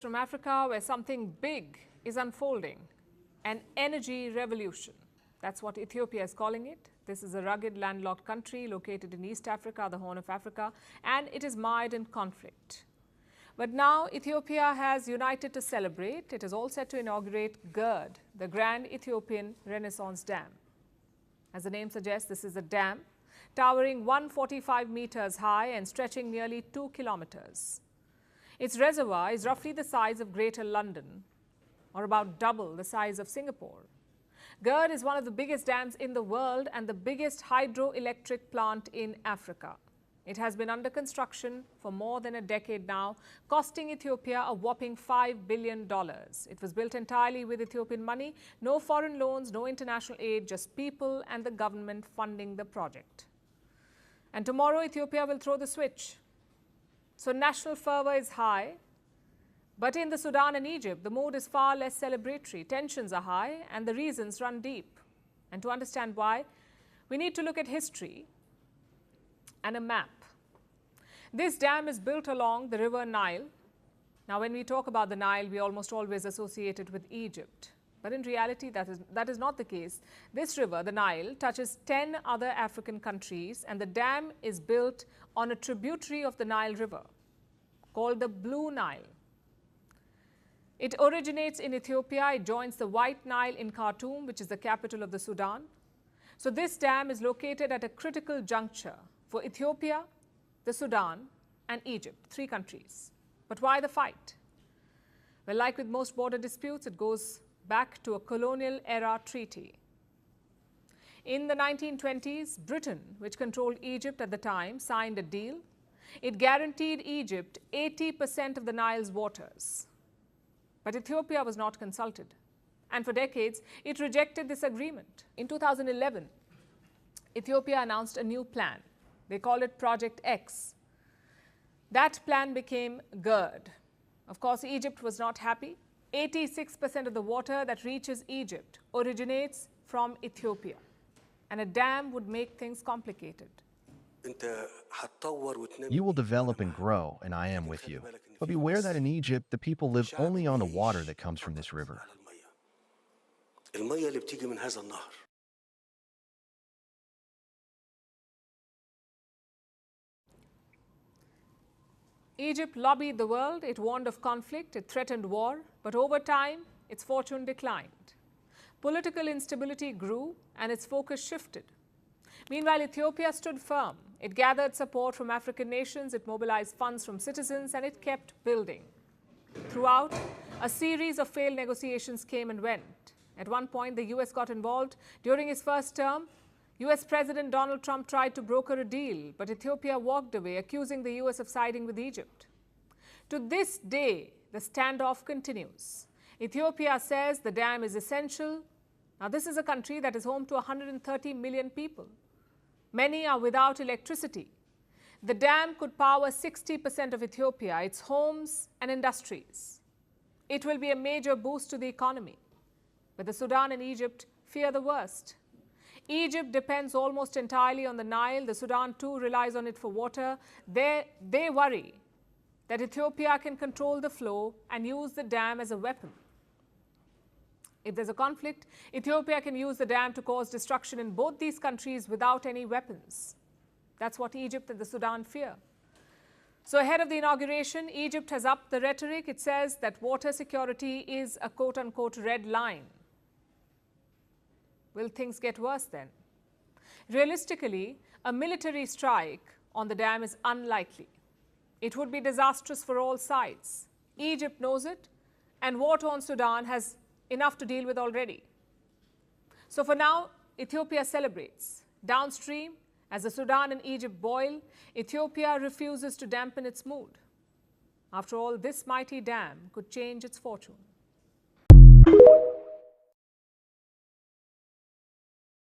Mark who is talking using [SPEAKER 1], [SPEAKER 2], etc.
[SPEAKER 1] From Africa, where something big is unfolding, an energy revolution. That's what Ethiopia is calling it. This is a rugged, landlocked country located in East Africa, the Horn of Africa, and it is mired in conflict. But now Ethiopia has united to celebrate. It is all set to inaugurate GERD, the Grand Ethiopian Renaissance Dam. As the name suggests, this is a dam towering 145 meters high and stretching nearly 2 kilometers. Its reservoir is roughly the size of Greater London, or about double the size of Singapore. GERD is one of the biggest dams in the world and the biggest hydroelectric plant in Africa. It has been under construction for more than a decade now, costing Ethiopia a whopping $5 billion. It was built entirely with Ethiopian money, no foreign loans, no international aid, just people and the government funding the project. And tomorrow, Ethiopia will throw the switch. So national fervor is high, but in the Sudan and Egypt, the mood is far less celebratory. Tensions are high and the reasons run deep. And to understand why, we need to look at history and a map. This dam is built along the river Nile. Now, when we talk about the Nile, we almost always associate it with Egypt. But in reality, that is not the case. This river, the Nile, touches 10 other African countries, and the dam is built on a tributary of the Nile River called the Blue Nile. It originates in Ethiopia. It joins the White Nile in Khartoum, which is the capital of the Sudan. So this dam is located at a critical juncture for Ethiopia, the Sudan, and Egypt, 3 countries. But why the fight? Well, like with most border disputes, it goes back to a colonial era treaty. In the 1920s, Britain, which controlled Egypt at the time, signed a deal. It guaranteed Egypt 80% of the Nile's waters. But Ethiopia was not consulted. And for decades, it rejected this agreement. In 2011, Ethiopia announced a new plan. They call it Project X. That plan became GERD. Of course, Egypt was not happy. 86% of the water that reaches Egypt originates from Ethiopia. And a dam would make things complicated.
[SPEAKER 2] You will develop and grow, and I am with you. But beware that in Egypt, the people live only on the water that comes from this river.
[SPEAKER 1] Egypt lobbied the world, it warned of conflict, it threatened war, but over time, its fortune declined. Political instability grew and its focus shifted. Meanwhile, Ethiopia stood firm. It gathered support from African nations, it mobilized funds from citizens, and it kept building. Throughout, a series of failed negotiations came and went. At one point, the US got involved. During his first term, US President Donald Trump tried to broker a deal, but Ethiopia walked away, accusing the US of siding with Egypt. To this day, the standoff continues. Ethiopia says the dam is essential. Now, this is a country that is home to 130 million people. Many are without electricity. The dam could power 60% of Ethiopia, its homes and industries. It will be a major boost to the economy. But the Sudan and Egypt fear the worst. Egypt depends almost entirely on the Nile. The Sudan too relies on it for water. They worry that Ethiopia can control the flow and use the dam as a weapon. If there's a conflict, Ethiopia can use the dam to cause destruction in both these countries without any weapons. That's what Egypt and the Sudan fear. So ahead of the inauguration, Egypt has upped the rhetoric. It says that water security is a quote-unquote red line. Will things get worse then? Realistically, a military strike on the dam is unlikely. It would be disastrous for all sides. Egypt knows it, and war-torn Sudan has enough to deal with already. So for now, Ethiopia celebrates. Downstream, as the Sudan and Egypt boil, Ethiopia refuses to dampen its mood. After all, this mighty dam could change its fortune.